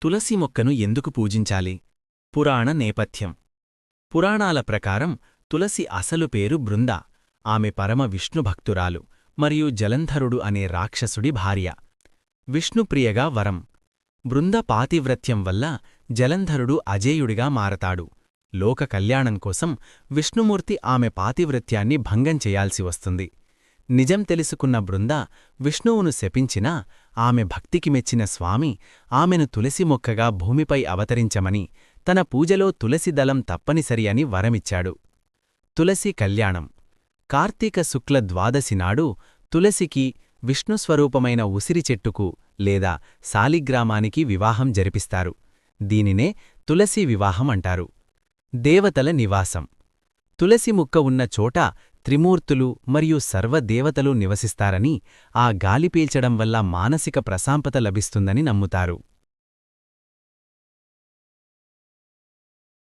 తులసి మొక్కను ఎందుకు పూజించాలి? పురాణ నేపథ్యం. పురాణాల ప్రకారం తులసి అసలు పేరు బృంద. ఆమె పరమ విష్ణుభక్తురాలు మరియు జలంధరుడు అనే రాక్షసుడి భార్య. విష్ణుప్రియగా వరం. బృంద పాతివ్రత్యం వల్ల జలంధరుడు అజేయుడిగా మారతాడు. లోక కళ్యాణం కోసం విష్ణుమూర్తి ఆమె పాతివ్రత్యాన్ని భంగం చెయ్యాల్సి వస్తుంది. నిజం తెలుసుకున్న బృంద విష్ణువును శపించినా ఆమె భక్తికి మెచ్చిన స్వామి ఆమెను తులసి మొక్కగా భూమిపై అవతరించమని, తన పూజలో తులసి దళం తప్పనిసరి అని వరమిచ్చాడు. తులసి కళ్యాణం. కార్తీక శుక్ల ద్వాదశి నాడు తులసికి, విష్ణుస్వరూపమైన ఉసిరి చెట్టుకు లేదా శాలిగ్రామానికి వివాహం జరిపిస్తారు. దీనినే తులసి వివాహం అంటారు. దేవతల నివాసం. తులసి ముక్క ఉన్న చోట త్రిమూర్తులు మరియు సర్వదేవతలు నివసిస్తారని, ఆ గాలి పీల్చడం వల్ల మానసిక ప్రశాంతత లభిస్తుందని నమ్ముతారు.